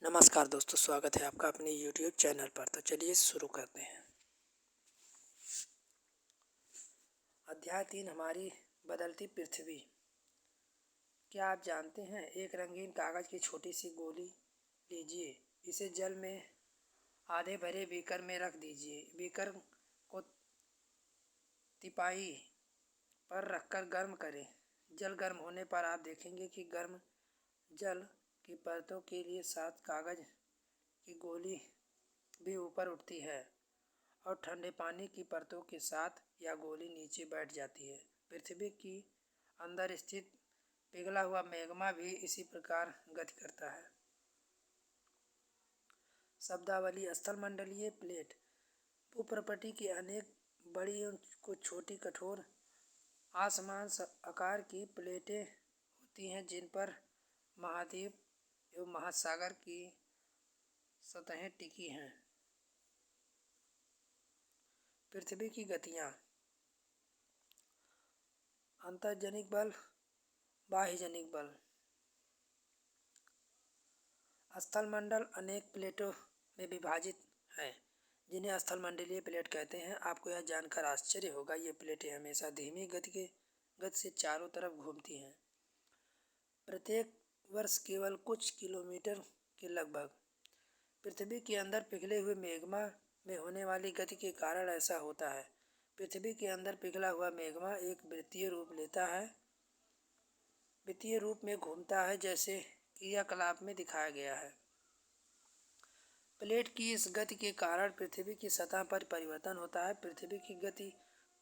नमस्कार दोस्तों, स्वागत है आपका अपने YouTube चैनल पर। तो चलिए शुरू करते हैं। अध्याय 3, हमारी बदलती पृथ्वी। क्या आप जानते हैं, एक रंगीन कागज की छोटी सी गोली लीजिए, इसे जल में आधे भरे बीकर में रख दीजिए। बीकर को तिपाई पर रखकर गर्म करें। जल गर्म होने पर आप देखेंगे कि गर्म जल की परतों के लिए साथ कागज की गोली भी ऊपर उठती है और ठंडे पानी की परतों के साथ यह गोली नीचे बैठ जाती है। पृथ्वी की अंदर स्थित पिघला हुआ मैग्मा भी इसी प्रकार गति करता है। शब्दावली: स्थलमंडलीय प्लेट। भूप्रपटी की अनेक बड़ी और कुछ छोटी कठोर असमान आकार की प्लेटें होती हैं, जिन पर महाद्वीप एवं महासागर की सतहें टिकी हैं। पृथ्वी की गतियाँ: अंतर्जनिक बल, बाह्यजनिक बल। स्थलमंडल अनेक प्लेटों में विभाजित है, जिन्हें स्थलमंडलीय प्लेट कहते हैं। आपको यह जानकर आश्चर्य होगा, ये प्लेटें हमेशा धीमी गति से चारों तरफ घूमती हैं, प्रत्येक वर्ष केवल कुछ किलोमीटर के लगभग। पृथ्वी के अंदर पिघले हुए मैग्मा में होने वाली गति के कारण ऐसा होता है। पृथ्वी के अंदर पिघला हुआ मैग्मा एक वृत्तीय रूप लेता है, वृत्तीय रूप में घूमता है, जैसे क्रियाकलाप में दिखाया गया है। प्लेट की इस गति के कारण पृथ्वी की सतह पर परिवर्तन होता है। पृथ्वी की गति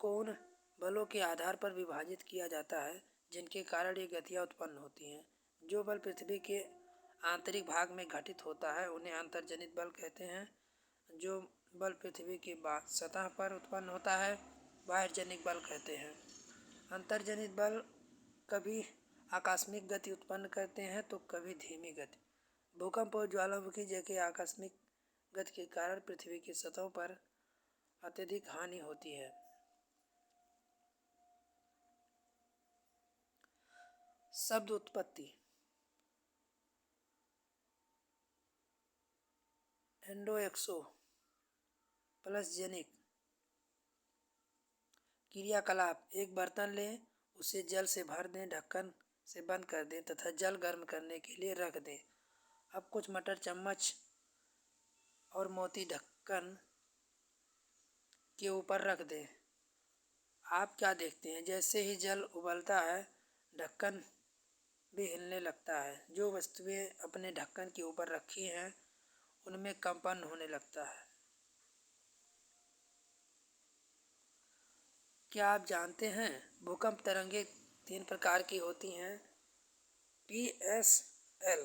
को उन बलों के आधार पर विभाजित किया जाता है जिनके कारण ये गतियाँ उत्पन्न होती हैं। जो बल पृथ्वी के आंतरिक भाग में घटित होता है उन्हें अंतर्जनित बल कहते हैं। जो बल पृथ्वी की सतह पर उत्पन्न होता है बाह्यजनिक बल कहते हैं। अंतर्जनित बल कभी आकस्मिक गति उत्पन्न करते हैं तो कभी धीमी गति। भूकंप और ज्वालामुखी जैसे आकस्मिक गति के कारण पृथ्वी की सतहों पर अत्यधिक हानि होती है। शब्द उत्पत्ति: एंडो एक्सो प्लस जेनिक। क्रियाकलाप: एक बर्तन लें, उसे जल से भर दें, ढक्कन से बंद कर दें तथा जल गर्म करने के लिए रख दें। अब कुछ मटर चम्मच और मोती ढक्कन के ऊपर रख दें। आप क्या देखते हैं? जैसे ही जल उबलता है, ढक्कन भी हिलने लगता है। जो वस्तुएं अपने ढक्कन के ऊपर रखी हैं उनमें कंपन होने लगता है। क्या आप जानते हैं, भूकंप तरंगें 3 प्रकार की होती हैं? PSL।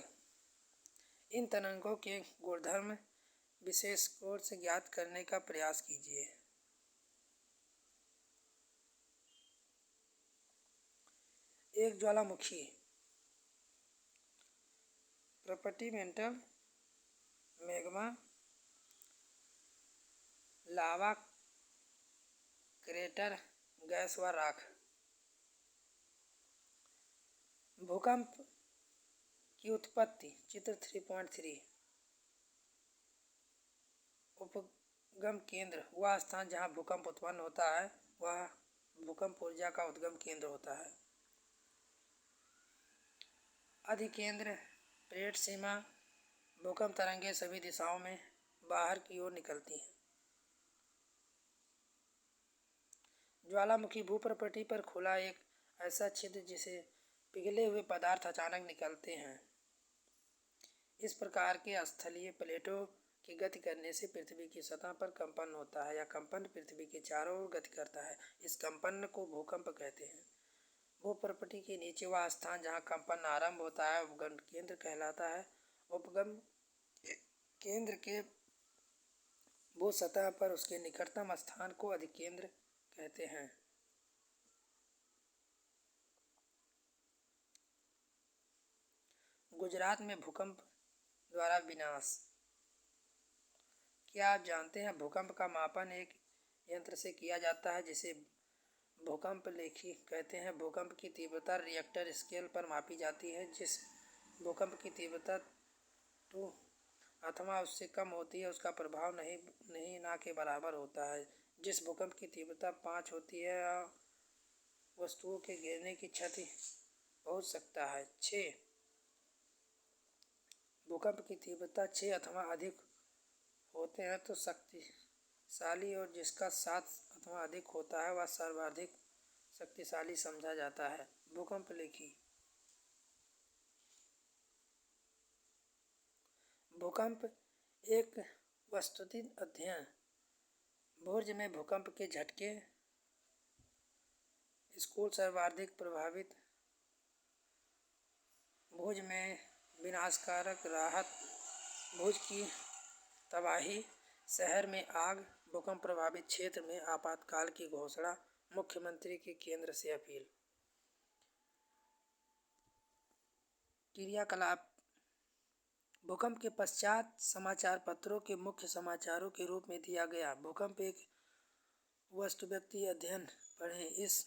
इन तरंगों के गुणधर्म विशेष कोण से ज्ञात करने का प्रयास कीजिए। एक ज्वालामुखी प्रॉपर्टी मेंटल मैग्मा, लावा क्रेटर, गैस व राख। भूकंप की उत्पत्ति चित्र 3.3। उपगम केंद्र: वह स्थान जहाँ भूकंप उत्पन्न होता है वह भूकंप ऊर्जा का उद्गम केंद्र होता है। अधिकेंद्र प्लेट सीमा: भूकंप तरंगें सभी दिशाओं में बाहर की ओर निकलती हैं। ज्वालामुखी भूप्रपटी पर खुला एक ऐसा छिद्र जिसे पिघले हुए पदार्थ अचानक निकलते हैं। इस प्रकार के स्थलीय प्लेटों की गति करने से पृथ्वी की सतह पर कंपन होता है। यह कंपन पृथ्वी के चारों ओर गति करता है। इस कंपन को भूकंप कहते हैं। भूप्रपटी के नीचे वह स्थान जहाँ कंपन आरंभ होता है उपगम केंद्र कहलाता है। उपगम केंद्र के भू सतह पर उसके निकटतम स्थान को अधिकेंद्र कहते हैं। गुजरात में भूकंप द्वारा विनाश। क्या आप जानते हैं, भूकंप का मापन एक यंत्र से किया जाता है जिसे भूकंप लेखी कहते हैं। भूकंप की तीव्रता रिक्टर स्केल पर मापी जाती है। जिस भूकंप की तीव्रता 2 अथवा उससे कम होती है उसका प्रभाव नहीं ना के बराबर होता है। जिस भूकंप की तीव्रता 5 होती है वस्तुओं के गिरने की क्षति पहुंच सकता है। 6 भूकंप की तीव्रता 6 अथवा अधिक होते हैं तो शक्तिशाली, और जिसका 7 अथवा अधिक होता है वह सर्वाधिक शक्तिशाली समझा जाता है। भूकंप लेखी। भूकंप एक वस्तुनिष्ठ अध्ययन। भुज में भूकंप के झटके। स्कूल सर्वाधिक प्रभावित। भुज में विनाशकारक राहत। भुज की तबाही। शहर में आग। भूकंप प्रभावित क्षेत्र में आपातकाल की घोषणा। मुख्यमंत्री की केंद्र से अपील। क्रियाकलाप। भूकंप के पश्चात समाचार पत्रों के मुख्य समाचारों के रूप में दिया गया। भूकंप एक वस्तुनिष्ठ अध्ययन पढ़ें। इस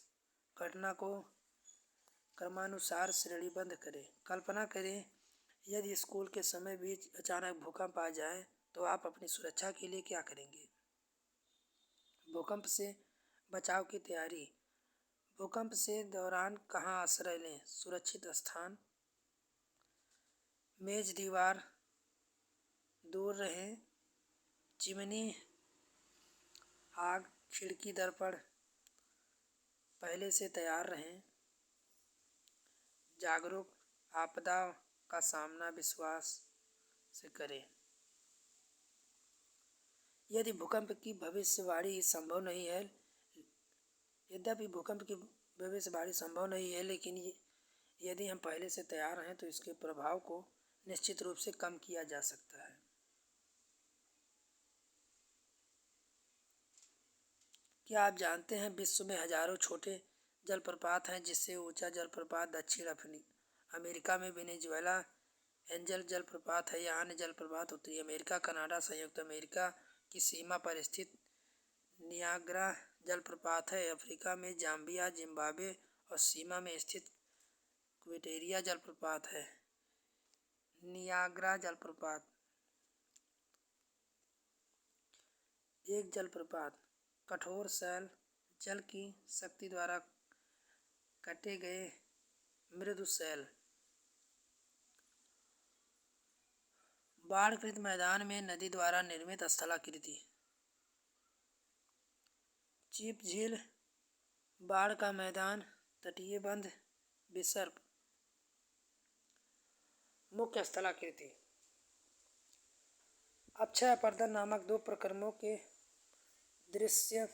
घटना को क्रमानुसार श्रेणीबद्ध करें। कल्पना करें यदि स्कूल के समय बीच अचानक भूकंप आ जाए तो आप अपनी सुरक्षा के लिए क्या करेंगे। भूकंप से बचाव की तैयारी। भूकंप से दौरान कहाँ आश्रय लें। सुरक्षित स्थान। मेज दीवार दूर रहें। चिमनी, आग, खिड़की, दर्पण पहले से तैयार रहें। जागरूक। आपदा का सामना विश्वास से करें। यदि भूकंप की भविष्यवाणी संभव नहीं है यद्यपि भूकंप की भविष्यवाणी संभव नहीं है, लेकिन यदि हम पहले से तैयार हैं तो इसके प्रभाव को निश्चित रूप से कम किया जा सकता है। क्या आप जानते हैं विश्व में हजारों छोटे जलप्रपात हैं, जिससे ऊंचा जलप्रपात दक्षिण अमेरिका में वेनेजुएला एंजल जलप्रपात है। यह अन्य जलप्रपात उत्तरी अमेरिका, कनाडा, संयुक्त अमेरिका की सीमा पर स्थित नियाग्रा जलप्रपात है। अफ्रीका में जाम्बिया, जिम्बाब्वे और सीमा में स्थित क्विटेरिया जलप्रपात है। नियाग्रा जलप्रपात एक जलप्रपात कठोर शैल जल की शक्ति द्वारा काटे गए मृदु शैल। बाढ़कृत मैदान में नदी द्वारा निर्मित स्थलाकृति। चीप झील, बाढ़ का मैदान, तटीय बंध, विसर्प। मुख्य स्थलाकृति। अक्षय अपरदन नामक दो प्रक्रमों के दृश्य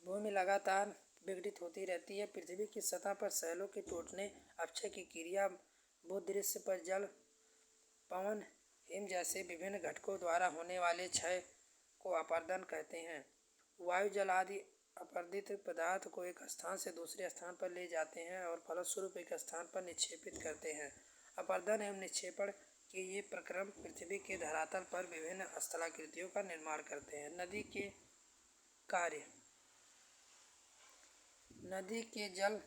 भूमि लगातार विघटित होती रहती है। पृथ्वी की सतह पर शैलों के टूटने, अक्षय की क्रिया, भूदृश्य पर जल, पवन, हिम जैसे विभिन्न घटकों द्वारा होने वाले क्षय को अपरदन कहते हैं। वायु, जल आदि अपरदित पदार्थ को एक स्थान से दूसरे स्थान पर ले जाते हैं और फलस्वरूप एक स्थान पर निक्षेपित करते हैं। अपरदन एवं निक्षेपण के ये प्रक्रम पृथ्वी के धरातल पर विभिन्न स्थलाकृतियों का निर्माण करते हैं। नदी के कार्य। नदी के जल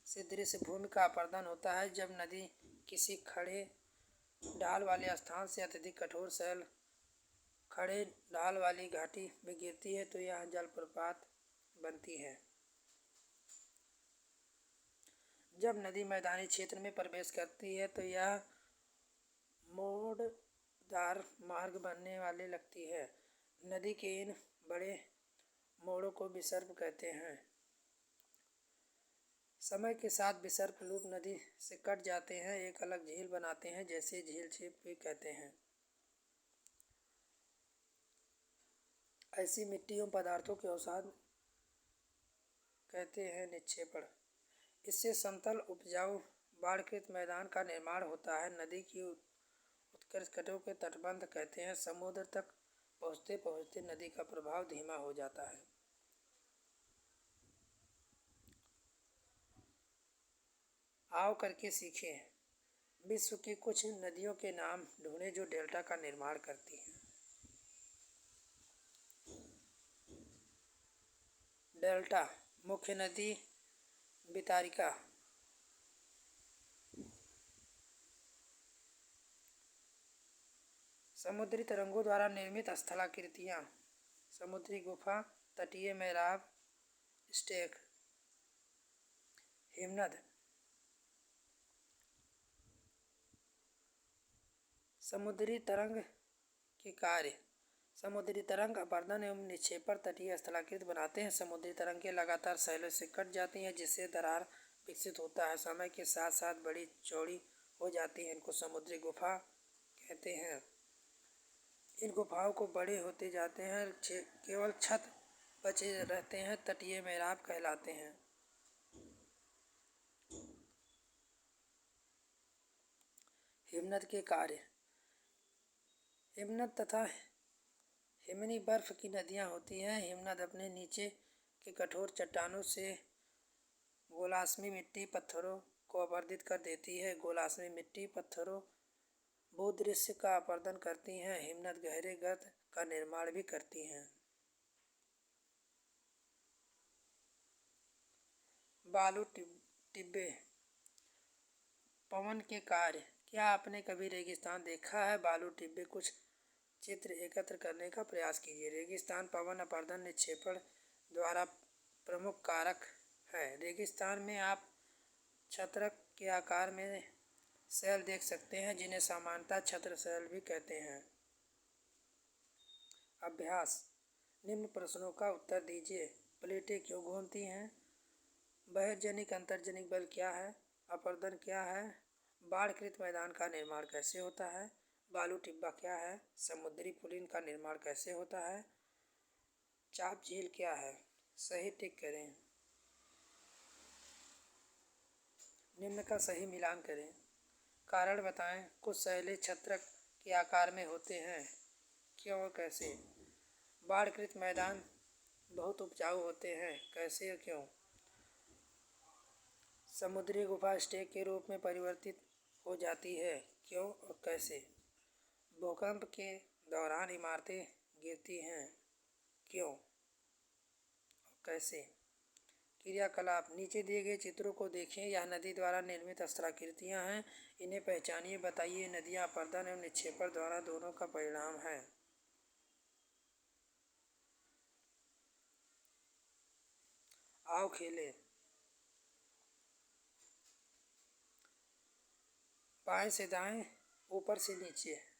से दृश्य भूमि का अपरदन होता है। जब नदी किसी खड़े ढाल वाले स्थान से अत्यधिक कठोर शैल खड़े ढाल वाली घाटी में गिरती है तो यह जलप्रपात बनती है। जब नदी मैदानी क्षेत्र में प्रवेश करती है तो यह मोड़दार मार्ग बनने वाले लगती है। नदी के इन बड़े मोड़ों को विसर्प कहते हैं। समय के साथ विसर्प लूप नदी से कट जाते हैं, एक अलग झील बनाते हैं, जैसे झील छिप भी कहते हैं। ऐसी मिट्टी एवं पदार्थों के अवसाद कहते हैं निक्षेपण। इससे समतल उपजाऊ बाढ़कृत मैदान का निर्माण होता है। नदी की उत्कर्ष तटों के तटबंध कहते हैं। समुद्र तक पहुँचते पहुँचते नदी का प्रभाव धीमा हो जाता है। आओ करके सीखें। विश्व की कुछ नदियों के नाम ढूंढें जो डेल्टा का निर्माण करती हैं। डेल्टा। मुख्य नदी वितारिका, समुद्री तरंगों द्वारा निर्मित स्थलाकृतियाँ, समुद्री गुफा, तटीय मेहराब, स्टेक, हिमनद। समुद्री तरंग के कार्य। समुद्री तरंग अपरदन एवं निक्षेपण तटीय स्थलाकृत बनाते हैं। समुद्री तरंगें लगातार सैलों से कट जाती हैं जिससे दरार विकसित होता है। समय के साथ साथ बड़ी चौड़ी हो जाती हैं। इनको समुद्री गुफा कहते हैं। इन गुफाओं को बड़े होते जाते हैं, केवल छत बचे रहते हैं, तटीय मेहराब कहलाते हैं। हिमनद के कार्य। हिमनद तथा हिमनी बर्फ की नदियाँ होती हैं। हिमनद अपने नीचे के कठोर चट्टानों से गोलाश्मी मिट्टी पत्थरों को अपर्दित कर देती है। गोलाश्मी मिट्टी पत्थरों भूदृश्य का अपरदन करती हैं। हिमनद गहरे गर्त का निर्माण भी करती हैं। बालू टिब्बे। पवन के कार्य। क्या आपने कभी रेगिस्तान देखा है? बालू टिब्बे कुछ चित्र एकत्र करने का प्रयास कीजिए। रेगिस्तान पवन अपरदन निक्षेपण द्वारा प्रमुख कारक है। रेगिस्तान में आप छत्रक के आकार में शैल देख सकते हैं जिन्हें सामान्यतः छत्र शैल भी कहते हैं। अभ्यास। निम्न प्रश्नों का उत्तर दीजिए। प्लेटें क्यों घूमती हैं? बहिर्जनिक अंतर्जनिक बल क्या है? अपरदन क्या है? बाढ़कृत मैदान का निर्माण कैसे होता है? बालू टिब्बा क्या है? समुद्री पुलिन का निर्माण कैसे होता है? चाप झील क्या है? सही टिक करें। निम्न का सही मिलान करें। कारण बताएं। कुछ शैलें छत्रक के आकार में होते हैं, क्यों और कैसे? बाढ़कृत मैदान बहुत उपजाऊ होते हैं, कैसे और क्यों? समुद्री गुफा स्टेक के रूप में परिवर्तित हो जाती है, क्यों और कैसे? भूकंप के दौरान इमारतें गिरती हैं, क्यों और कैसे? क्रियाकलाप। नीचे दिए गए चित्रों को देखें। यह नदी द्वारा निर्मित स्थलाकृतियाँ हैं, इन्हें पहचानिए। बताइए नदियाँ अपरदन एवं निक्षेपण द्वारा दोनों का परिणाम है। आओ खेलें। बाएं से दाएं, ऊपर से नीचे।